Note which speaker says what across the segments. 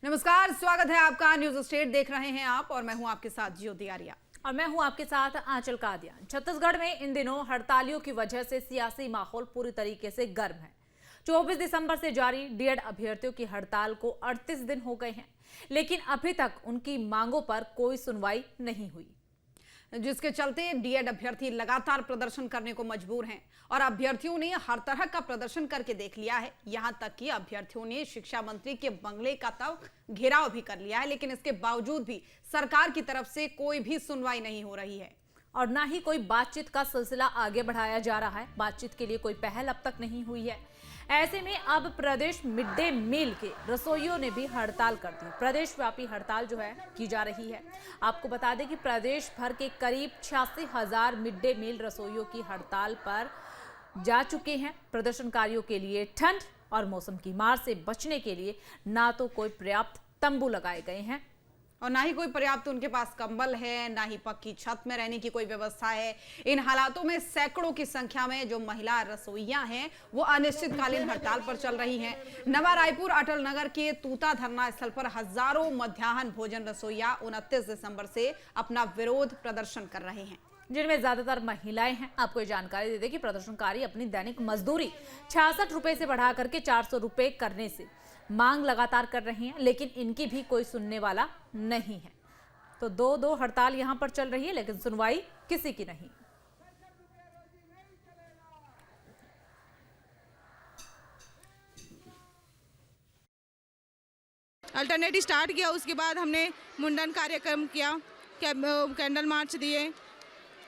Speaker 1: नमस्कार, स्वागत है आपका। न्यूज स्टेट देख रहे हैं आप और मैं हूं आपके साथ ज्योति आर्या
Speaker 2: और मैं हूं आपके साथ आंचल कादियान। छत्तीसगढ़ में इन दिनों हड़तालियों की वजह से सियासी माहौल पूरी तरीके से गर्म है। 24 दिसंबर से जारी डीएड अभ्यर्थियों की हड़ताल को 38 दिन हो गए हैं, लेकिन अभी तक उनकी मांगों पर कोई सुनवाई नहीं हुई,
Speaker 1: जिसके चलते डीएड अभ्यर्थी लगातार प्रदर्शन करने को मजबूर हैं और अभ्यर्थियों ने हर तरह का प्रदर्शन करके देख लिया है। यहां तक कि अभ्यर्थियों ने शिक्षा मंत्री के बंगले का तक घेराव भी कर लिया है, लेकिन इसके बावजूद भी सरकार की तरफ से कोई भी सुनवाई नहीं हो रही है
Speaker 2: और ना ही कोई बातचीत का सिलसिला आगे बढ़ाया जा रहा है। बातचीत के लिए कोई पहल अब तक नहीं हुई है। ऐसे में अब प्रदेश मिड डे मील के रसोइयों ने भी हड़ताल कर दी। प्रदेश व्यापी हड़ताल जो है की जा रही है। आपको बता दें कि प्रदेश भर के करीब 86,000 मिड डे मील रसोइयों की हड़ताल पर जा चुके हैं। प्रदर्शनकारियों के लिए ठंड और मौसम की मार से बचने के लिए ना तो कोई पर्याप्त तंबू लगाए गए हैं
Speaker 1: और ना ही कोई पर्याप्त उनके पास कंबल है, ना ही पक्की छत में रहने की कोई व्यवस्था है। इन हालातों में सैकड़ों की संख्या में जो महिला रसोइयां हैं वो अनिश्चितकालीन हड़ताल पर चल रही हैं। नवा रायपुर अटल नगर के तूता धरना स्थल पर हजारों मध्याह्न भोजन रसोइया 29 दिसंबर से अपना विरोध प्रदर्शन कर रहे हैं,
Speaker 2: जिनमें ज्यादातर महिलाएं हैं। आपको ये जानकारी दे दें कि प्रदर्शनकारी अपनी दैनिक मजदूरी 66 रुपए से बढ़ा करके 400 रुपए करने से मांग लगातार कर रही हैं, लेकिन इनकी भी कोई सुनने वाला नहीं है। तो दो हड़ताल यहां पर चल रही है, लेकिन सुनवाई किसी की नहीं।
Speaker 3: अल्टरनेटिव स्टार्ट किया, उसके बाद हमने मुंडन कार्यक्रम किया, कैंडल मार्च दिए,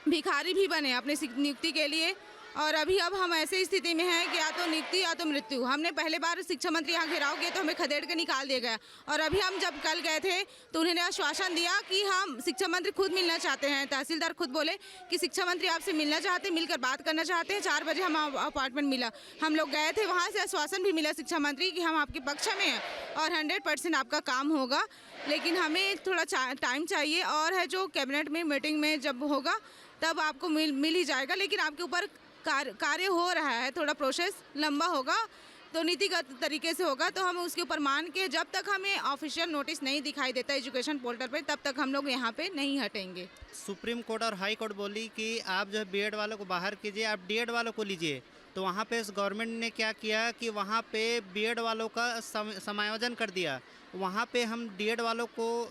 Speaker 3: भिखारी भी बने अपनी नियुक्ति के लिए। और अभी अब हम ऐसी स्थिति में हैं कि या तो नियुक्ति या तो मृत्यु। हमने पहले बार शिक्षा मंत्री यहाँ घेराव किया तो हमें खदेड़ के निकाल दिया गया, और अभी हम जब कल गए थे तो उन्होंने आश्वासन दिया कि हम शिक्षा मंत्री खुद मिलना चाहते हैं। तहसीलदार खुद बोले कि शिक्षा मंत्री आपसे मिलना चाहते हैं, मिलकर बात करना चाहते हैं। 4 बजे हम अपार्टमेंट मिला, हम लोग गए थे, वहाँ से आश्वासन भी मिला शिक्षा मंत्री कि हम आपके पक्ष में हैं और 100% आपका काम होगा, लेकिन हमें थोड़ा टाइम चाहिए। और है जो कैबिनेट में मीटिंग में जब होगा तब आपको मिल ही जाएगा, लेकिन आपके ऊपर कार्य हो रहा है, थोड़ा प्रोसेस लंबा होगा, तो नीतिगत तरीके से होगा। तो हम उसके ऊपर मान के जब तक हमें ऑफिशियल नोटिस नहीं दिखाई देता एजुकेशन पोर्टल पे, तब तक हम लोग यहाँ पे नहीं हटेंगे।
Speaker 4: सुप्रीम कोर्ट और हाई कोर्ट बोली कि आप जो है बीएड वालों को बाहर कीजिए, आप डीएड वालों को लीजिए। तो वहाँ पे गवर्नमेंट ने क्या किया कि वहाँ पे बीएड वालों का समायोजन कर दिया, वहाँ पे हम डीएड वालों को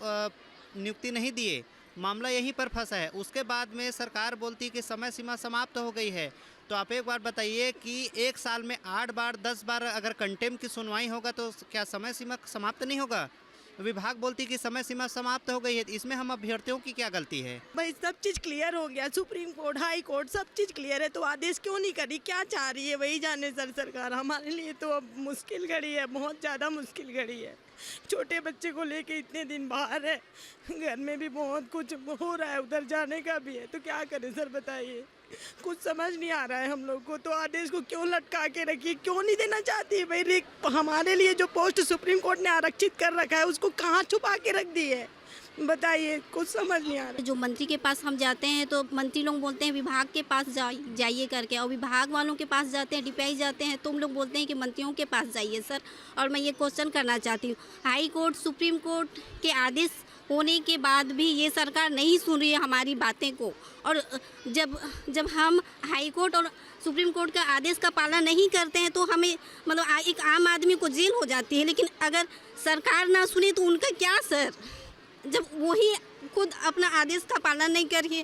Speaker 4: नियुक्ति नहीं दिए। मामला यहीं पर फंसा है। उसके बाद में सरकार बोलती है कि समय सीमा समाप्त हो गई है। तो आप एक बार बताइए कि 1 साल में 8 बार 10 बार अगर कंटेम की सुनवाई होगा तो क्या समय सीमा समाप्त नहीं होगा? विभाग बोलती कि समय सीमा समाप्त हो गई है। इसमें हम अभ्यर्थियों की क्या गलती है?
Speaker 5: भाई सब चीज़ क्लियर हो गया, सुप्रीम कोर्ट, हाई कोर्ट, सब चीज़ क्लियर है, तो आदेश क्यों नहीं करी? क्या चाह रही है वही जाने सर सरकार। हमारे लिए तो अब मुश्किल घड़ी है, बहुत ज़्यादा मुश्किल घड़ी है। छोटे बच्चे को लेके इतने दिन बाहर है, घर में भी बहुत कुछ हो रहा है, उधर जाने का भी है, तो क्या करें सर बताइए? कुछ समझ नहीं आ रहा है हम लोग को। तो आदेश को क्यों लटका के रखिए, क्यों नहीं देना चाहती है भाई? हमारे लिए जो पोस्ट सुप्रीम कोर्ट ने आरक्षित कर रखा है उसको कहाँ छुपा के रख दी है बताइए? कुछ समझ नहीं आ रहा।
Speaker 6: जो मंत्री के पास हम जाते हैं तो मंत्री लोग बोलते हैं विभाग के पास जाइए करके, और विभाग वालों के पास जाते हैं, डीपीआई जाते हैं, तुम लोग बोलते हैं कि मंत्रियों के पास जाइए सर। और मैं ये क्वेश्चन करना चाहती हूँ, हाई कोर्ट सुप्रीम कोर्ट के आदेश होने के बाद भी ये सरकार नहीं सुन रही है हमारी बातें को। और जब हम हाई कोर्ट और सुप्रीम कोर्ट का आदेश का पालन नहीं करते हैं तो हमें मतलब एक आम आदमी को जेल हो जाती है। लेकिन अगर सरकार ना सुने तो उनका क्या सर, जब वही खुद अपना आदेश का पालन नहीं करिए।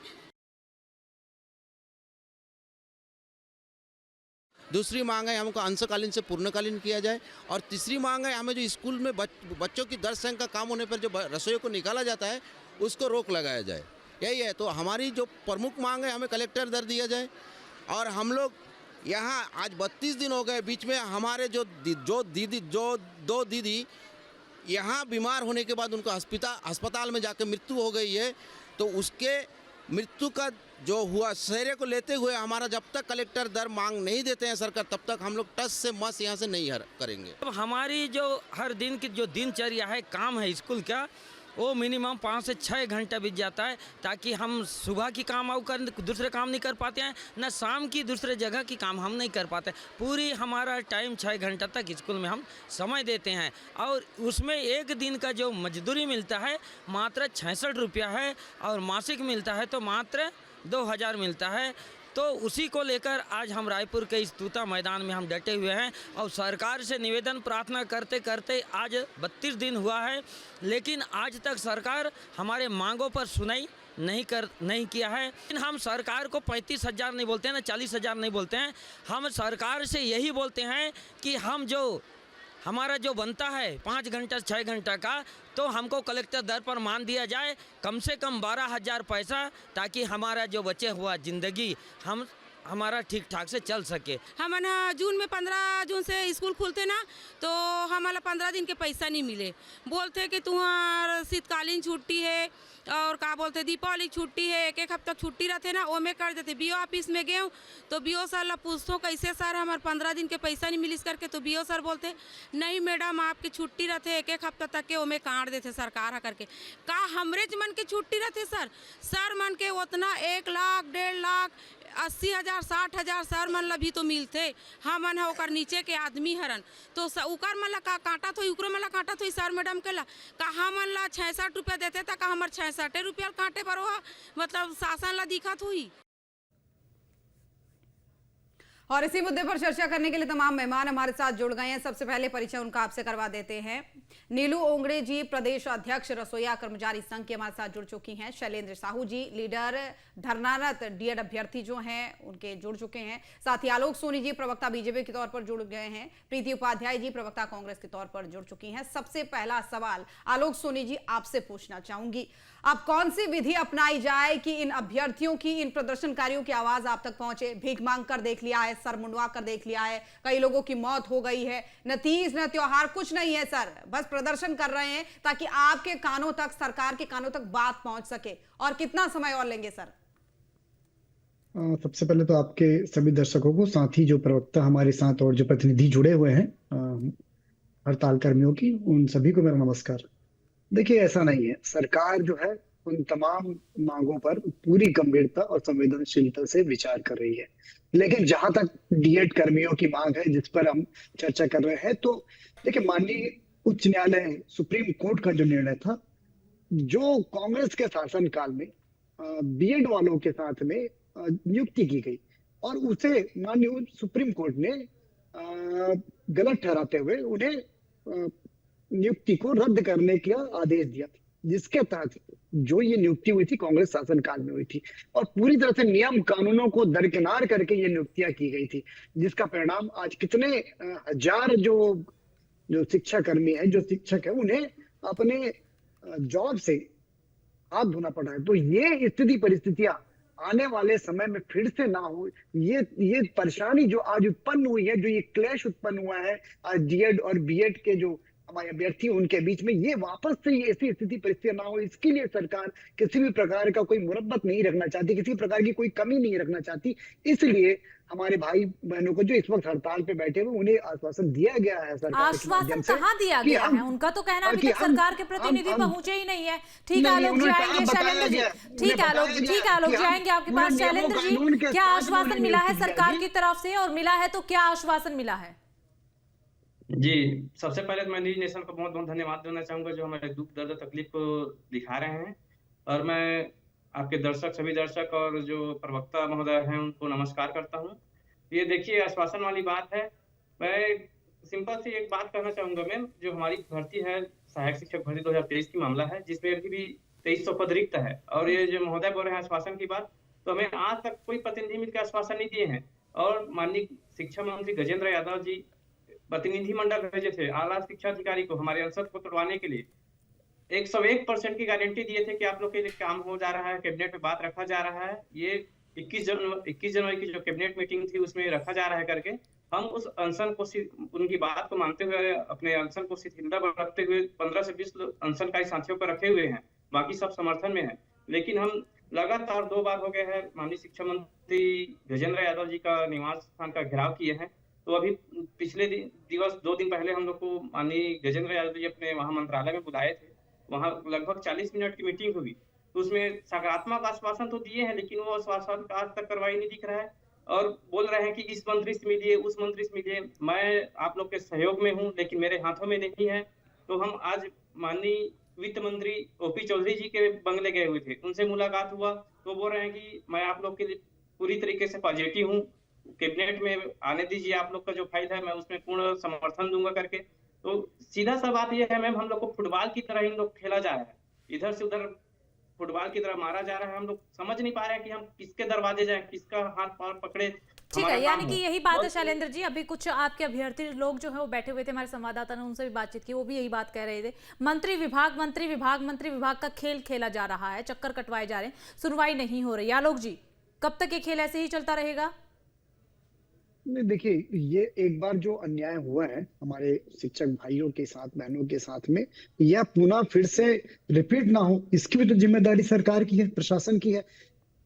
Speaker 7: दूसरी मांग है हमको अंशकालीन से पूर्णकालीन किया जाए, और तीसरी मांग है हमें जो स्कूल में बच्चों की दर संख्या कम होने पर जो रसोइयों को निकाला जाता है उसको रोक लगाया जाए। यही है। तो हमारी जो प्रमुख मांग है, हमें कलेक्टर दर दिया जाए। और हम लोग यहाँ आज 32 दिन हो गए, बीच में हमारे जो 2 दीदी यहाँ बीमार होने के बाद उनको अस्पताल में जाकर मृत्यु हो गई है। तो उसके मृत्यु का जो हुआ सैरे को लेते हुए हमारा जब तक कलेक्टर दर मांग नहीं देते हैं सरकार, तब तक हम लोग टस से मस यहाँ से नहीं करेंगे।
Speaker 8: अब हमारी जो हर दिन की जो दिनचर्या है, काम है स्कूल का, वो मिनिमम 5 से 6 घंटा बीत जाता है, ताकि हम सुबह की काम और कर दूसरे काम नहीं कर पाते हैं, न शाम की दूसरे जगह की काम हम नहीं कर पाते। पूरी हमारा टाइम 6 घंटा तक स्कूल में हम समय देते हैं, और उसमें एक दिन का जो मजदूरी मिलता है मात्र 66 रुपया है, और मासिक मिलता है तो मात्र 2000 मिलता है। तो उसी को लेकर आज हम रायपुर के इस तूता मैदान में हम डटे हुए हैं, और सरकार से निवेदन प्रार्थना करते करते आज 32 दिन हुआ है, लेकिन आज तक सरकार हमारे मांगों पर सुनाई नहीं किया है। लेकिन हम सरकार को 35,000 नहीं बोलते हैं, ना 40,000 नहीं बोलते हैं, हम सरकार से यही बोलते हैं कि हम जो हमारा जो बनता है 5 घंटा 6 घंटा का, तो हमको कलेक्टर दर पर मान दिया जाए, कम से कम 12,000 पैसा, ताकि हमारा जो बचे हुआ ज़िंदगी हमारा ठीक ठाक से चल सके।
Speaker 3: हम ना जून में 15 जून से स्कूल खुलते ना, तो हमारा 15 दिन के पैसा नहीं मिले। बोलते कि तुम्हारा शीतकालीन छुट्टी है और का बोलते दीपावली छुट्टी है, एक हफ्ता छुट्टी रहते ना, वो में कर देते। बीओ ऑफिस में गए तो बीओ सर ला पूछतो कैसे सर हमारे 15 दिन के पैसा नहीं मिलिस करके, तो बीओ सर बोलते नहीं मैडम आपकी छुट्टी रहते एक हफ्ता तक के, वो में काट देते सरकार है करके। का हमरे मन के छुट्टी रहते सर मन के उतना 1 लाख 1.5 लाख 80,000 60,000 सर मन ला भी तो मिलते। हम मन है ओकर नीचे के आदमी हरन, तो उकर मन ला का काटा थोई, उकरो मन ला काटा थोई सर मैडम के ला का हमन ला 66 रुपया देते था, का हमार 66 रुपया काटे पर हो, मतलब शासन ला दिखत हुई।
Speaker 1: और इसी मुद्दे पर चर्चा करने के लिए तमाम मेहमान हमारे साथ जुड़ गए हैं। सबसे पहले परिचय उनका आपसे करवा देते हैं। नीलू ओंगड़े जी, प्रदेश अध्यक्ष रसोईया कर्मचारी संघ के हमारे साथ जुड़ चुकी हैं। शैलेंद्र साहू जी, लीडर धरनारत डीएड अभ्यर्थी जो हैं उनके जुड़ चुके हैं। साथ ही आलोक सोनी जी, प्रवक्ता बीजेपी के तौर पर जुड़ गए हैं। प्रीति उपाध्याय जी, प्रवक्ता कांग्रेस के तौर पर जुड़ चुकी हैं। सबसे पहला सवाल आलोक सोनी जी आपसे पूछना चाहूंगी, अब कौन सी विधि अपनाई जाए कि इन अभ्यर्थियों की, इन प्रदर्शनकारियों की आवाज आप तक पहुंचे? भीख मांग कर देख लिया है, सर मुंडवा कर देख लिया है, कई लोगों की मौत हो गई है, न तीज न त्योहार कुछ नहीं है सर, बस प्रदर्शन कर रहे हैं ताकि आपके कानों तक, सरकार के कानों तक बात पहुंच सके। और कितना समय और लेंगे सर?
Speaker 9: सबसे पहले तो आपके सभी दर्शकों को, साथ ही जो प्रवक्ता हमारे साथ और जो प्रतिनिधि जुड़े हुए हैं हड़ताल कर्मियों की, उन सभी को मेरा नमस्कार। देखिए ऐसा नहीं है, सरकार जो है उन तमाम मांगों पर पूरी गंभीरता और संवेदनशीलता से विचार कर रही है, लेकिन जहां तक डीएड कर्मियों की मांग है जिस पर हम चर्चा कर रहे हैं, तो देखिए माननीय उच्च न्यायालय सुप्रीम कोर्ट का जो निर्णय था, जो कांग्रेस के शासनकाल में बीएड वालों के साथ में नियुक्ति की गई, और उसे माननीय सुप्रीम कोर्ट ने गलत ठहराते हुए उन्हें नियुक्ति को रद्द करने का आदेश दिया, जिसके तहत जो ये नियुक्ति हुई थी कांग्रेस शासनकाल में हुई थी, और पूरी तरह से नियम कानूनों को दरकिनार करके ये नियुक्तियां की गई थी, जिसका परिणाम आज कितने हजार जो शिक्षा कर्मी है, जो शिक्षक है, उन्हें अपने जॉब से हाथ धोना पड़ा है। तो ये स्थिति परिस्थितियां आने वाले समय में फिर से ना हो, ये परेशानी जो आज उत्पन्न हुई है, जो ये क्लेश उत्पन्न हुआ है आज डीएड और बीएड के जो हमारे अभ्यर्थी उनके बीच में, ये वापस से ये ऐसी स्थिति परिस्थितियां ना हो, इसके लिए सरकार किसी भी प्रकार का कोई मुरब्बत नहीं रखना चाहती, किसी प्रकार की कोई कमी नहीं रखना चाहती। इसलिए हमारे भाई बहनों को जो इस वक्त हड़ताल पे बैठे हुए, उन्हें आश्वासन दिया गया है सरकार
Speaker 2: आश्वासन कहाँ दिया गया है? उनका तो कहना अभी तक सरकार के प्रतिनिधि पहुंचे ही नहीं है। ठीक है आलोक जी आएंगे, शैलेंद्र जी, ठीक है आलोक जी आएंगे आपके पास। शैलेंद्र जी, क्या आश्वासन मिला है सरकार की तरफ से, और मिला है तो क्या आश्वासन मिला है?
Speaker 10: जी, सबसे पहले तो मैं न्यूज नेशन को बहुत बहुत धन्यवाद देना चाहूंगा जो हमारे दुख दर्द तकलीफ को दिखा रहे हैं, और मैं आपके दर्शक, सभी दर्शक और जो प्रवक्ता महोदय हैं उनको नमस्कार करता हूं। ये देखिए आश्वासन वाली बात है, मैं सिंपल सी एक बात कहना चाहूंगा मैम, जो हमारी भर्ती है सहायक शिक्षक भर्ती 2023 की मामला है, जिसमें अभी भी 2300 पद रिक्त है, और ये जो महोदय बोल रहे हैं आश्वासन की बात, तो हमें आज तक कोई प्रतिनिधि मिलकर आश्वासन नहीं दिए हैं। और माननीय शिक्षा मंत्री गजेंद्र यादव जी प्रतिनिधि मंडल भेजे थे आला शिक्षा अधिकारी को हमारे अनशन को तोड़वाने के लिए, 101% की गारंटी दिए थे कि आप लोग के लिए काम हो जा रहा है, कैबिनेट में बात रखा जा रहा है। ये 21 जनवरी की जो कैबिनेट मीटिंग थी उसमें रखा जा रहा है करके, हम उस अनशन को, उनकी बात को मानते हुए, अपने अनशन को शिथिलता रखते हुए 15 से 20 अनशनकारी साथियों को रखे हुए हैं, बाकी सब समर्थन में है। लेकिन हम लगातार 2 बार हो गए हैं माननीय शिक्षा मंत्री गजेंद्र यादव जी का निवास स्थान का घेराव किए हैं। तो अभी पिछले दिवस 2 दिन पहले हम लोग को माननीय गजेंद्र यादव जी अपने वहां मंत्रालय में बुलाए थे, वहाँ लगभग 40 मिनट की मीटिंग हुई, तो उसमें सकारात्मक आश्वासन तो दिए हैं, लेकिन वो आश्वासन का आज तक कार्रवाई नहीं दिख रहा है और बोल रहे हैं कि इस मंत्री से मिलिए, उस मंत्री से मिलिए। मैं आप लोग के सहयोग में हूँ, लेकिन मेरे हाथों में नहीं है। तो हम आज माननीय वित्त मंत्री ओपी चौधरी जी के बंगले गए हुए थे, उनसे मुलाकात हुआ, तो बोल रहे हैं कि मैं आप लोग के लिए पूरी तरीके से पॉजिटिव हूँ, कैबिनेट में आने दीजिए, आप लोग का जो फाइल है मैं उसमें पूर्ण समर्थन दूंगा करके। तो सीधा सा बात यह है मैम, हम लोग को फुटबॉल की तरह इन लोग खेला जा रहा है, इधर से उधर फुटबॉल की तरह मारा जा रहा है। हम लोग समझ नहीं पा रहे हैं कि हम किसके दरवाजे जाएं, किसका हाथ पार पकड़े।
Speaker 2: ठीक है, यानी कि यही बात है शैलेंद्र जी। अभी कुछ आपके अभ्यर्थी लोग जो है वो बैठे हुए थे, हमारे संवाददाता ने उनसे भी बातचीत की, वो भी यही बात कह रहे थे। मंत्री विभाग का खेल खेला जा रहा है, चक्कर कटवाए जा रहे हैं, सुनवाई नहीं हो रही। आलोक जी, कब तक ये खेल ऐसे ही चलता रहेगा?
Speaker 9: नहीं, देखिए, ये एक बार जो अन्याय हुआ है हमारे शिक्षक भाइयों के साथ, बहनों के साथ में, यह पुनः फिर से रिपीट ना हो, इसकी भी तो जिम्मेदारी सरकार की है, प्रशासन की है,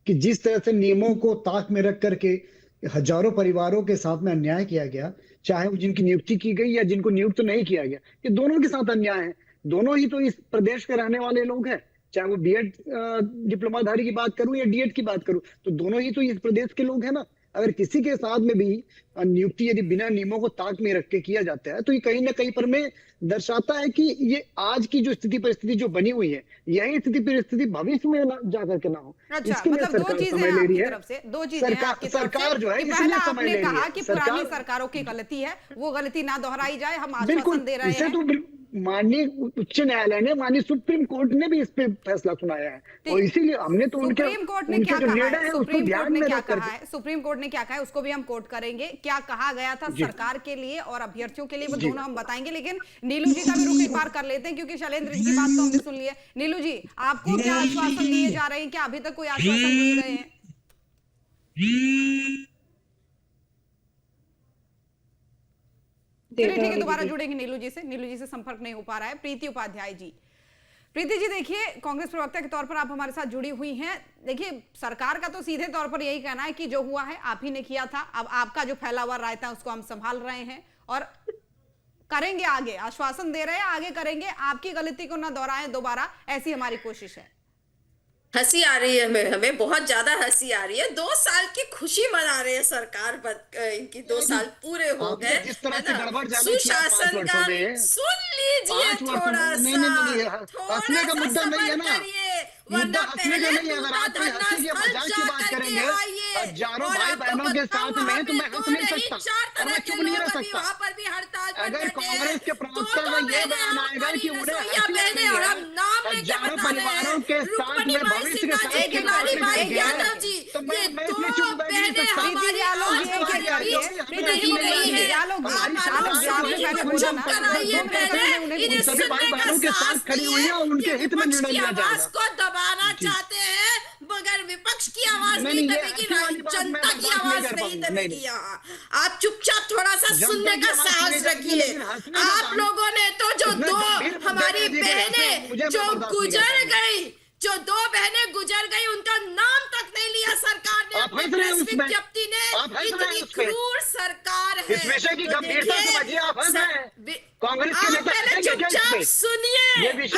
Speaker 9: कि जिस तरह से नियमों को ताक में रख करके हजारों परिवारों के साथ में अन्याय किया गया, चाहे वो जिनकी नियुक्ति की गई या जिनको नियुक्त नहीं किया गया, ये दोनों के साथ अन्याय है। दोनों ही तो इस प्रदेश के रहने वाले लोग हैं, चाहे वो बीएड डिप्लोमाधारी की बात करूं या डीएड की बात करूं, तो दोनों ही तो इस प्रदेश के लोग हैं ना। अगर किसी के साथ में भी नियुक्ति यदि बिना नियमों को ताक में रख के किया जाता है, तो ये कहीं ना कहीं पर में दर्शाता है कि ये आज की जो स्थिति परिस्थिति जो बनी हुई है, यही स्थिति परिस्थिति भविष्य में जाकर के ना हो।
Speaker 1: अच्छा,
Speaker 9: इसके लिए
Speaker 1: मतलब दो
Speaker 9: सरकार
Speaker 1: चीजें
Speaker 9: समय
Speaker 1: हैं
Speaker 9: ले रही
Speaker 1: आपकी
Speaker 9: है।
Speaker 1: तरफ से, दो चीजें हैं आपकी तरफ से।
Speaker 9: सरकार जो है
Speaker 1: कि
Speaker 9: इसलिए
Speaker 1: पहला
Speaker 9: समय
Speaker 1: आपने
Speaker 9: ले रही
Speaker 1: कहा
Speaker 9: है।
Speaker 1: कि पुरानी सरकारों की गलती है, वो गलती ना दोहराई जाए, हम आश्वासन दे रहे हैं।
Speaker 9: तो माननीय उच्च न्यायालय ने, माननीय सुप्रीम कोर्ट ने भी इस पे फैसला सुनाया है, और इसीलिए हमने तो उनके
Speaker 1: सुप्रीम कोर्ट ने क्या
Speaker 9: जो
Speaker 1: कहा
Speaker 9: निर्णय
Speaker 1: है,
Speaker 9: है उसको ध्यान में रख करके,
Speaker 1: सुप्रीम कोर्ट ने क्या कहा है उसको भी हम कोट करेंगे। क्या कहा गया था सरकार के लिए और अभ्यर्थियों के लिए, वो दोनों हम बताएंगे। लेकिन नीलू जी का भी रुख एक बार कर लेते हैं, क्योंकि शैलेंद्र जी की बात तो हमने सुन ली है। नीलू जी, आपको क्या आश्वासन दिए जा रहे हैं? क्या अभी तक कोई आश्वासन दिए गए हैं? चलिए ठीक है, दोबारा जुड़ेंगे नीलू जी से संपर्क नहीं हो पा रहा है। प्रीति उपाध्याय जी, प्रीति जी, देखिए, कांग्रेस प्रवक्ता के तौर पर आप हमारे साथ जुड़ी हुई हैं। देखिए, सरकार का तो सीधे तौर पर यही कहना है कि जो हुआ है आप ही ने किया था, अब आपका जो फैला हुआ रायता है उसको हम संभाल रहे हैं और करेंगे आगे, आश्वासन दे रहे हैं आगे करेंगे, आपकी गलती को ना दोहराएं दोबारा, ऐसी हमारी कोशिश है।
Speaker 5: हंसी आ रही है हमें बहुत ज्यादा हंसी आ रही है। 2 साल की खुशी मना रहे हैं सरकार, इनकी 2 साल पूरे हो गए, सुशासन का। सुन लीजिए थोड़ा सा,
Speaker 9: हंसने का मुद्दा नहीं है ना, मुद्दा हंसने का नहीं है। अगर आप हंसी के मजाक की बात करेंगे हजारों भाई बहनों के साथ में, तो मैं हंस नहीं सकता और मैं चुप नहीं रह सकता। अगर कांग्रेस के प्रवक्ता का ये बयान आएगा कि उन्हें हजारों परिवारों के साथ में भविष्य के साथ तो मैं इसमें चुप नहीं रह सकता। सभी भाई बहनों के साथ खड़ी हुई है और उनके हित में निर्णय लिया जाएगा।
Speaker 5: दबाना चाहते हैं, मगर विपक्ष की आवाज नहीं दबेगी, जनता की आवाज नहीं दबेगी। यहाँ आप चुपचाप थोड़ा सा सुनने का साहस रखिए। आप लोगों ने तो जो 2 हमारी बहनें जो गुजर गई, जो 2 बहनें गुजर गई, उनका नाम तक नहीं लिया सरकार ने अपने प्रेस विज्ञप्ति ने। इतनी क्रूर सरकार है।
Speaker 9: इस विषय की गंभीरता समझिए, आप हंस रहे हैं। कांग्रेस के नेता
Speaker 5: पहले चुपचाप सुनिए,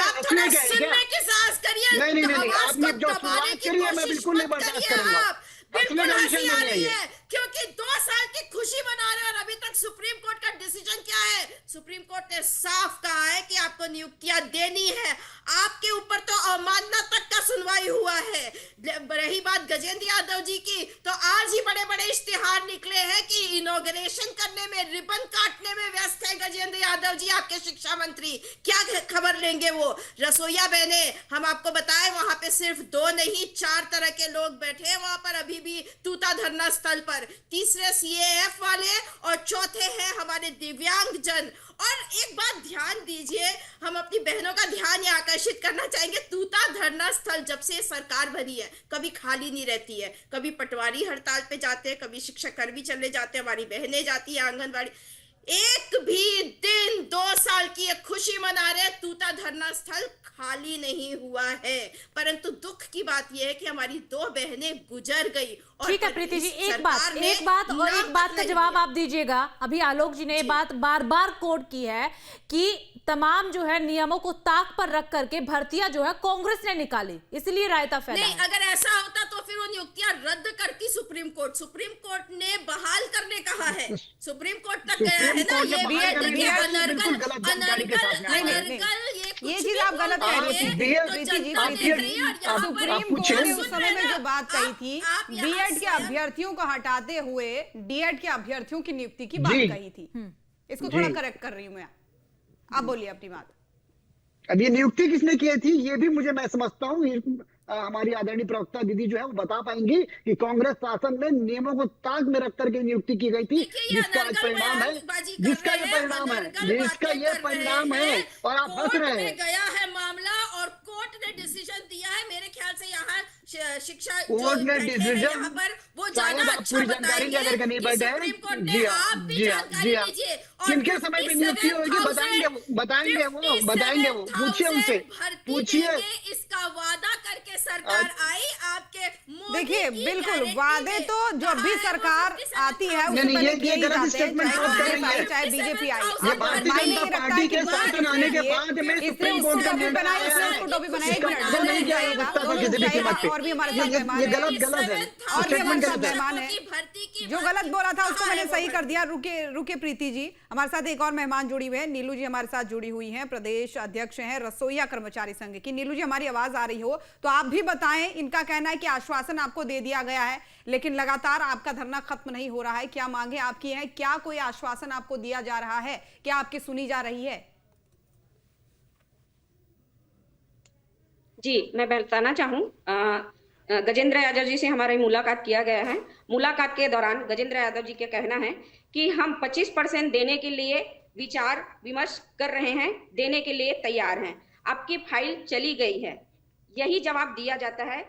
Speaker 5: आप थोड़ा सुनने की साहस करिए।
Speaker 9: नहीं, आपने जो शुरुआत करी है मैं बिल्कुल नहीं बर्दाश्त करूंगा।
Speaker 5: बिल्कुल हंसी आ रही है, क्योंकि 2 साल की खुशी मना रहे हैं और अभी तक सुप्रीम कोर्ट का डिसीजन क्या है? सुप्रीम कोर्ट ने साफ कहा है कि आपको नियुक्तियां देनी है। आपके ऊपर तो अवमानना तक का सुनवाई हुआ है। रही बात गजेंद्र यादव जी की, तो आज ही बड़े बड़े इश्तिहार निकले हैं कि इनॉग्रेशन करने में, रिबन काटने में व्यस्त है गजेंद्र यादव जी, आपके शिक्षा मंत्री। क्या खबर लेंगे वो? रसोईया बहने, हम आपको बताएं, वहां पे सिर्फ 2 नहीं 4 तरह के लोग बैठे हैं वहां पर अभी भी तूता धरना स्थल पर। तीसरे सीएएफ वाले और चौथे हैं हमारे दिव्यांग जन। और एक बात ध्यान दीजिए, हम अपनी बहनों का ध्यान ये आकर्षित करना चाहेंगे, तूता धरना स्थल जब से सरकार बनी है कभी खाली नहीं रहती है। कभी पटवारी हड़ताल पे जाते हैं, कभी शिक्षक कर्मी चले जाते हैं, हमारी बहनें जाती है आंगनबाड़ी। एक भी दिन 2 साल की एक खुशी मना रहे, तूता धरना स्थल खाली नहीं हुआ है। परंतु दुख की बात यह है कि हमारी 2 बहनें गुजर गई। और
Speaker 2: ठीक है प्रीति जी, एक
Speaker 5: सरकार
Speaker 2: बात
Speaker 5: ने
Speaker 2: और एक
Speaker 5: नाम
Speaker 2: बात
Speaker 5: तक
Speaker 2: का
Speaker 5: नहीं
Speaker 2: जवाब
Speaker 5: दिया।
Speaker 2: आप दीजिएगा। अभी आलोक जी ने ये बात बार बार कोट की है कि तमाम जो है नियमों को ताक पर रख करके भर्तियां जो है कांग्रेस ने निकाली, इसलिए रायता फैला
Speaker 5: नहीं,
Speaker 2: है।
Speaker 5: अगर ऐसा होता तो फिर वो नियुक्तियां रद्द करती सुप्रीम कोर्ट। सुप्रीम कोर्ट ने बहाल करने कहा है, सुप्रीम कोर्ट तक गया है ना। ये
Speaker 1: ये चीज आप गलत कह रही थी प्रीति जी। सुप्रीम कोर्ट ने उस समय में जो बात कही थी, बीएड के अभ्यर्थियों को हटाते हुए डीएड के अभ्यर्थियों की नियुक्ति की बात कही थी। इसको थोड़ा करेक्ट कर रही हूँ मैं। आप बोलिए अपनी बात।
Speaker 9: अब ये नियुक्ति किसने की थी ये भी मैं समझता हूँ। हमारी आदरणीय प्रवक्ता दीदी जो है वो बता पाएंगी कि कांग्रेस शासन में नियमों को ताक में रख करके नियुक्ति की गई थी, जिसका आज परिणाम है, जिसका ये परिणाम है और आप हंस रहे हैं।
Speaker 5: गया है मामला और कोर्ट ने डिसीजन दिया है। मेरे ख्याल से यहाँ शिक्षा
Speaker 9: कोर्ट ने डिसीजन
Speaker 5: वो ज्यादा अच्छा
Speaker 9: जानकारी लेकर के नहीं बैठे हैं। जी हाँ किनके समय पे नियुक्ति होगी बताएंगे वो पूछिए उनसे, पूछिए।
Speaker 5: इसका वादा करके सरकार आई आपके।
Speaker 1: देखिए बिल्कुल वादे तो जब भी सरकार आती है उससे
Speaker 9: नहीं,
Speaker 1: पहले
Speaker 9: ये
Speaker 1: किए ही
Speaker 9: गलत
Speaker 1: जाते हैं,
Speaker 9: स्टेटमेंट
Speaker 1: चाहे
Speaker 9: आप कर रही
Speaker 1: कांग्रेस आई
Speaker 9: हैं।
Speaker 1: चाहे बीजेपी आई।
Speaker 9: ये भारतीय जनता पार्टी के शासन आने के बाद में सुप्रीम कोर्ट का निर्णय
Speaker 1: बनाई,
Speaker 9: आया
Speaker 1: उसको टोपी बनाई।
Speaker 9: है।
Speaker 1: एक मिनट,
Speaker 9: इसका नहीं जाएगा किसी भी कीमत पे।
Speaker 1: और भी हमारे साथ मेहमान
Speaker 9: ये
Speaker 1: हैं।
Speaker 9: गलत है,
Speaker 1: और भी हमारे
Speaker 9: स्टेटमेंट
Speaker 1: साथ
Speaker 9: गलत है।
Speaker 1: मेहमान है। जो गलत बोला था उसको मैंने सही कर दिया। रुके प्रीति जी, हमारे साथ एक और मेहमान जुड़ी हुए हैं। नीलू जी हमारे साथ जुड़ी हुई हैं, प्रदेश अध्यक्ष हैं रसोइया कर्मचारी संघ की। नीलू जी हमारी आवाज आ रही हो तो आप भी बताएं। इनका कहना है कि आश्वासन आपको दे दिया गया है लेकिन लगातार आपका धरना खत्म नहीं हो रहा है। क्या मांगे आपकी है? क्या कोई आश्वासन आपको दिया जा रहा है? क्या आपकी सुनी जा रही है?
Speaker 11: जी, मैं बताना चाहूँ, गजेंद्र यादव जी से हमारी मुलाकात किया गया है। मुलाकात के दौरान गजेंद्र यादव जी का कहना है कि हम 25% देने के लिए विचार विमर्श कर रहे हैं, देने के लिए तैयार हैं। आपकी फाइल चली गई है, यही जवाब दिया जाता है।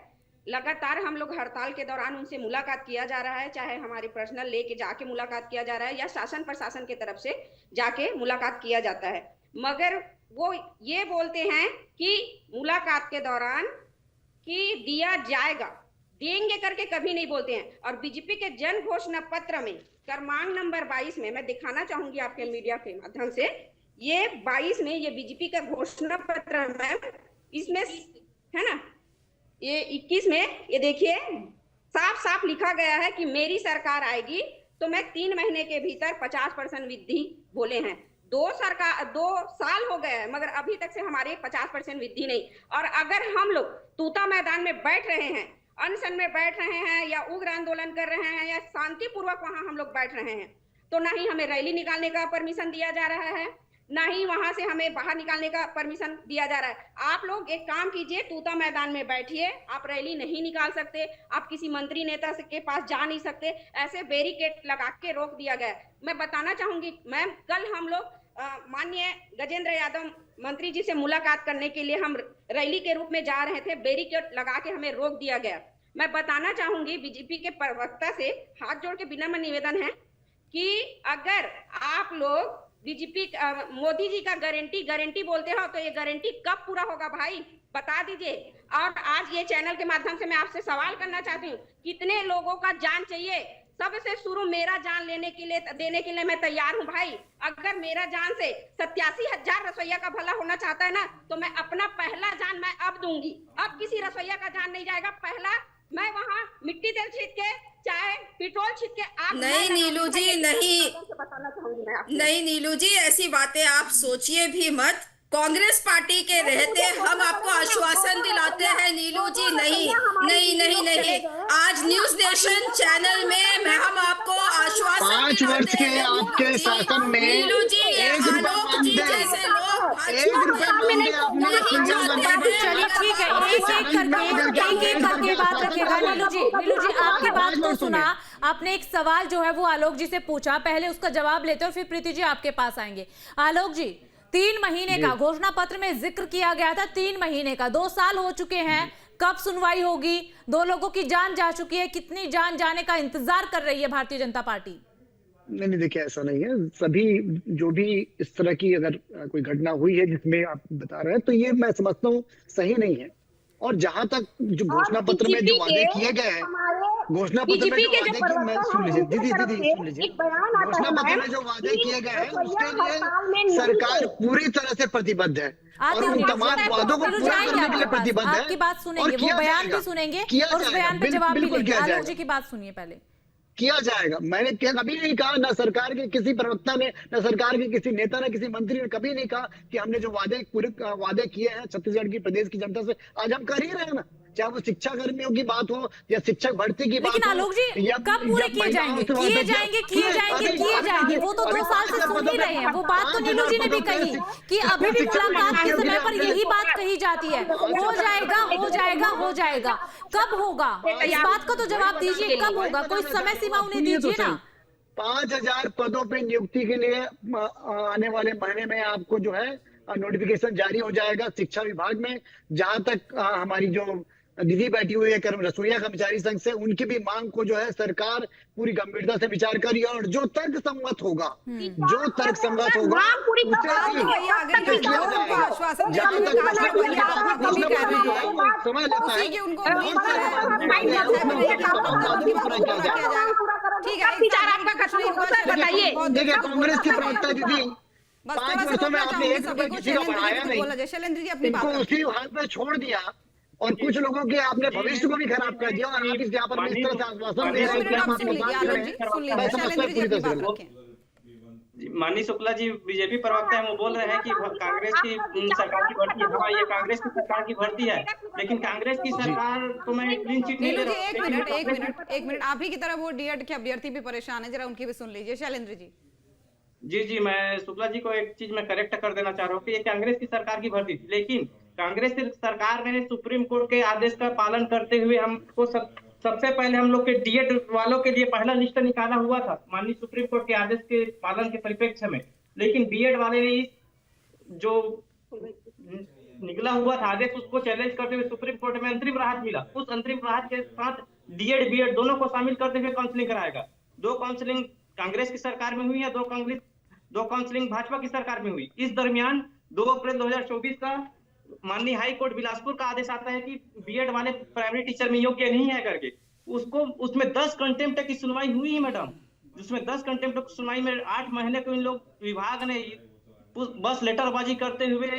Speaker 11: लगातार हम लोग हड़ताल के दौरान उनसे मुलाकात किया जा रहा है, चाहे हमारी पर्सनल लेके जाके मुलाकात किया जा रहा है या शासन प्रशासन की तरफ से जाके मुलाकात किया जाता है, मगर वो ये बोलते हैं कि मुलाकात के दौरान कि दिया जाएगा, देंगे करके कभी नहीं बोलते हैं। और बीजेपी के जन घोषणा पत्र में क्रमांक नंबर 22 में मैं दिखाना चाहूंगी आपके मीडिया के माध्यम से, ये 22 में ये बीजेपी का घोषणा पत्र है, इसमें है ना, ये 21 में ये देखिए साफ साफ लिखा गया है कि मेरी सरकार आएगी तो मैं 3 महीने के भीतर 50% वृद्धि बोले हैं। 2 साल हो गए हैं मगर अभी तक से हमारे 50% वृद्धि नहीं। और अगर हम लोग तूता मैदान में बैठ रहे हैं, अनशन में बैठ रहे हैं या उग्र आंदोलन कर रहे हैं या शांतिपूर्वक वहां हम लोग बैठ रहे हैं, तो ना ही हमें रैली निकालने का परमिशन दिया जा रहा है, ना ही वहां से हमें बाहर निकालने का परमिशन दिया जा रहा है। आप लोग एक काम कीजिए, तूता मैदान में बैठिए, आप रैली नहीं निकाल सकते, आप किसी मंत्री नेता के पास जा नहीं सकते, ऐसे बैरिकेड लगा के रोक दिया गया है। मैं बताना चाहूंगी मैम, कल हम लोग माननीय गजेंद्र यादव मंत्री जी से मुलाकात करने के लिए हम रैली के रूप में जा रहे थे, बैरिकेड लगा के हमें रोक दिया गया। मैं बताना चाहूंगी बीजेपी के प्रवक्ता से हाथ जोड़ के विनम्र निवेदन है कि अगर आप लोग बीजेपी मोदी जी का गारंटी बोलते हो तो ये गारंटी कब पूरा होगा भाई, बता दीजिए। और आज ये चैनल के माध्यम से मैं आपसे सवाल करना चाहती हूँ, कितने लोगों का जान चाहिए? सबसे शुरू मेरा जान देने के लिए मैं तैयार हूँ भाई। अगर मेरा जान से 87,000 रसोइया का भला होना चाहता है ना, तो मैं अपना पहला जान मैं अब दूंगी। अब किसी रसोइया का जान नहीं जाएगा। पहला मैं वहाँ मिट्टी तेल छीट के चाहे पेट्रोल छीट के आग
Speaker 5: नहीं नीलू जी, नहीं नीलू जी, ऐसी बातें आप सोचिए भी मत। कांग्रेस पार्टी के रहते हम आपको आश्वासन दिलाते हैं नीलू जी। नहीं, आज न्यूज नेशन चैनल में हम आपको आश्वासन
Speaker 9: 5 वर्ष के आपके शासन में
Speaker 5: नीलू जी, आलोक जी जैसे लोग
Speaker 2: चलिए ठीक है, एक करके बात रखिएगा। नीलू जी आपकी बात तो सुना, आपने एक सवाल जो है वो आलोक जी से पूछा, पहले उसका जवाब लेते और फिर प्रीति जी आपके पास आएंगे। आलोक जी, 3 महीने का घोषणा पत्र में जिक्र किया गया था, 3 महीने का, 2 साल हो चुके हैं, कब सुनवाई होगी? 2 लोगों की जान जा चुकी है, कितनी जान जाने का इंतजार कर रही है भारतीय जनता पार्टी?
Speaker 9: नहीं नहीं, देखिए ऐसा नहीं है। सभी जो भी इस तरह की अगर कोई घटना हुई है जिसमें आप बता रहे हैं, तो ये मैं समझता हूँ सही नहीं है। और जहां तक जो घोषणा पत्र में जो वादे किए गए हैं, घोषणा पत्र में जो वादे किए, मैं सुन लीजिए दीदी सुन लीजिए, घोषणा पत्र में जो वादे किए गए हैं उसके लिए सरकार पूरी तरह से प्रतिबद्ध है और उन तमाम वादों को पूरा करने के लिए प्रतिबद्ध है।
Speaker 2: आपकी बात सुनेंगे, वो बयान भी सुनेंगे और उस बयान पे जवाब भी देंगे। आलोक जी की बात सुनिए पहले।
Speaker 9: किया जाएगा। मैंने कभी नहीं कहा, ना सरकार के किसी प्रवक्ता ने, ना सरकार के किसी नेता ने, किसी मंत्री ने कभी नहीं कहा कि हमने जो पूरे वादे किए हैं छत्तीसगढ़ की प्रदेश की जनता से, आज हम कर ही रहे हैं ना। चाहे वो शिक्षा कर्मियों की बात हो या शिक्षक भर्ती की बात हो।
Speaker 2: लेकिन आलोक जी कब पूरे किए जाएंगे? वो तो 2 साल से सुन ही रहे हैं। वो बात तो नीलू जी ने भी कही कि अभी भी मुलाकात के समय पर यही बात कही जाती है, हो जाएगा हो जाएगा हो जाएगा। कब होगा इस बात का तो जवाब दीजिए, कब होगा? कोई समय सीमा उन्हें दीजिए ना।
Speaker 9: 5000 पदों पे नियुक्ति के लिए आने वाले महीने में आपको जो है नोटिफिकेशन जारी हो जाएगा शिक्षा विभाग में। जहां तक हमारी जो दीदी बैठी हुई है रसोईया कर्मचारी संघ से, उनकी भी मांग को जो है सरकार पूरी गंभीरता से विचार करी और जो तर्क सम्मत होगा, जो तर्क सम्मत होगा देखिए कांग्रेस की प्रवक्ता दीदी 5 वर्षों में आपने 1 रुपया किसी का बढ़ाया नहीं,
Speaker 1: शैलेंद्र जी अपनी
Speaker 9: इनको उसी हाल पे छोड़ दिया और कुछ लोगों के आपने भविष्य को भी खराब कर दिया और आप यहाँ पर इस तरह से आश्वासन दे रहे हैं कि हम आपको बात करें।
Speaker 10: माननीय शुक्ला जी बीजेपी प्रवक्ता है, वो बोल रहे हैं कि कांग्रेस की सरकार की भर्ती है। हाँ, ये कांग्रेस की सरकार की भर्ती है, लेकिन कांग्रेस की सरकार को मैं क्लीन चिट नहीं दे रहा हूं।
Speaker 1: एक मिनट आप ही की तरह वो डीएड के अभ्यर्थी भी परेशान है, जरा उनकी भी सुन लीजिए। शैलेंद्र जी।
Speaker 10: जी, मैं शुक्ला जी को एक चीज मैं करेक्ट कर देना चाह रहा हूँ कि ये कांग्रेस की सरकार की भर्ती थी, लेकिन कांग्रेस की सरकार ने सुप्रीम कोर्ट के आदेश का पालन करते हुए हमको सबसे पहले हम लोग के डीएड वालों के लिए पहला लिस्ट निकाला हुआ था माननीय सुप्रीम कोर्ट के आदेश के पालन के परिप्रेक्ष्य में। लेकिन बीएड वाले ने जो निकला हुआ था आदेश, उसको चैलेंज करते हुए सुप्रीम कोर्ट में अंतरिम राहत मिला। उस अंतरिम राहत के साथ डीएड बीएड दोनों को शामिल करते हुए काउंसलिंग कराएगा। 2 काउंसलिंग कांग्रेस की सरकार में हुई है, 2 काउंसलिंग भाजपा की सरकार में हुई। इस दरमियान 2 अप्रैल 2024 का माननीय हाई कोर्ट बिलासपुर का आदेश आता है कि बीएड वाले प्राइमरी टीचर में योग्य नहीं है करके, उसमें 10 कंटेम्प्ट की सुनवाई हुई है मैडम, जिसमें 10 कंटेम्प्ट की सुनवाई में 8 महीने को इन लोग विभाग ने बस लेटरबाजी करते हुए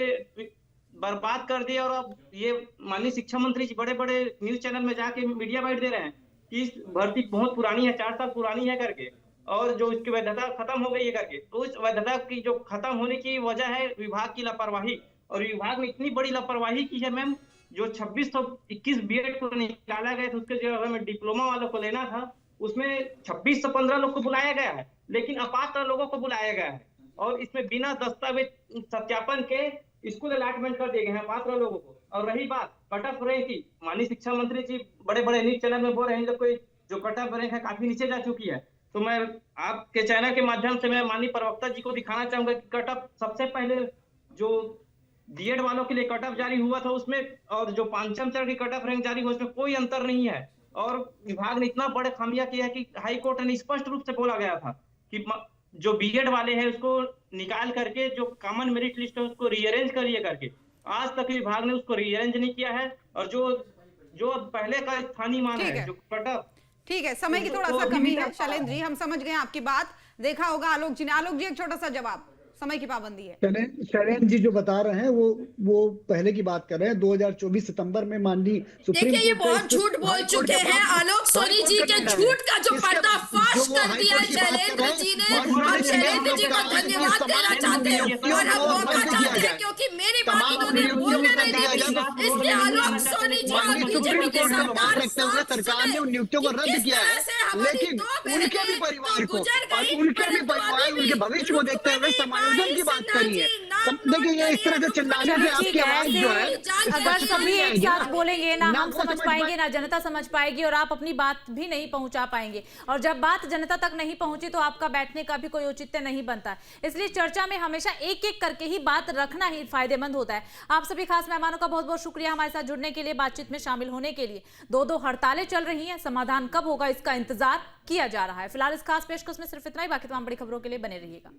Speaker 10: बर्बाद कर दिया। और अब ये माननीय शिक्षा मंत्री जी बड़े बड़े न्यूज चैनल में जाके मीडिया बाइट दे रहे हैं कि इस भर्ती बहुत पुरानी है, 4 साल पुरानी है करके, और जो इसकी वैधता खत्म हो गई है करके। तो इस वैधता की जो खत्म होने की वजह है विभाग की लापरवाही, और विभाग ने इतनी बड़ी लापरवाही की है मैम, जो 2621 बीएड को निकाला गया था उसके जगह में डिप्लोमा वालों को लेना था, उसमें 2615 लोग को बुलाया गया है, लेकिन अपात्र लोगों को बुलाया गया है और इसमें बिना दस्तावेज सत्यापन के स्कूल अलॉटमेंट कर दिए गए हैं अपात्र लोगों को। और रही बात कट ऑफ रैंक की, माननीय शिक्षा मंत्री जी बड़े बड़े न्यूज चैनल में बोल रहे हैं कोई जो कट ऑफ रैंक है काफी नीचे जा चुकी है। तो मैं आपके चैनल के माध्यम से मैं माननीय प्रवक्ता जी को दिखाना चाहूंगा कि कट ऑफ सबसे पहले जो डीएड वालों के लिए कट ऑफ जारी हुआ था उसमें और जो 5वें चरण की कट ऑफ रैंक जारी हुआ उसमें कोई अंतर नहीं है। और विभाग ने इतना बड़े खामिया किया कि हाई कोर्ट ने स्पष्ट रूप से बोला गया था कि जो बीएड वाले हैं उसको निकाल करके जो कॉमन मेरिट लिस्ट है उसको रीअरेंज करिए करके। आज तक विभाग ने उसको रीअरेंज नहीं किया है और जो पहले का स्थानीय मान है जो कट ऑफ।
Speaker 1: ठीक है, समय की थोड़ा सा कमी है शैलेंद्र जी, हम समझ गए आपकी बात। देखा होगा आलोक जी ने। आलोक जी एक छोटा सा जवाब, समय की पाबंदी है।
Speaker 9: शैलेंद्र जी जो बता रहे हैं वो पहले की बात कर रहे हैं। 2024 सितंबर में माननीय सुप्रीम
Speaker 12: कोर्ट, ये बहुत झूठ बोल चुके हैं आलोक सोनी जी के झूठ का जो पर्दाफाश कर दिया शैलेंद्र जी ने। हम शैलेंद्र जी को धन्यवाद देना चाहते हैं और हम मौका चाहते हैं क्योंकि मेरी बात इन्होंने बोलने नहीं दी। इसलिए आलोक सोनी जी और बीजेपी की
Speaker 9: सरकार ने उन नियुक्तियों को रद्द किया है, लेकिन उनके भी परिवार को और उनके भी परिवार उनके भविष्य को देखते हुए समायोजन की बात करी है।
Speaker 12: नोट
Speaker 9: देखिए, ये इस तरह से चिल्लाने से आपकी
Speaker 2: ठीक है,
Speaker 9: आवाज जो है
Speaker 2: ऐसे अगर सभी एक साथ बोलेंगे ना हम समझ पाएंगे ना जनता समझ पाएगी, और आप अपनी बात भी नहीं पहुंचा पाएंगे, और जब बात जनता तक नहीं पहुंची तो आपका बैठने का भी कोई औचित्य नहीं बनता है। इसलिए चर्चा में हमेशा एक एक करके ही बात रखना ही फायदेमंद होता है। आप सभी खास मेहमानों का बहुत बहुत शुक्रिया हमारे साथ जुड़ने के लिए, बातचीत में शामिल होने के लिए। दो हड़तालें चल रही हैं, समाधान कब होगा इसका इंतजार किया जा रहा है। फिलहाल इस खास पेशकश में सिर्फ इतना ही, बाकी तमाम बड़ी खबरों के लिए बने रहिएगा।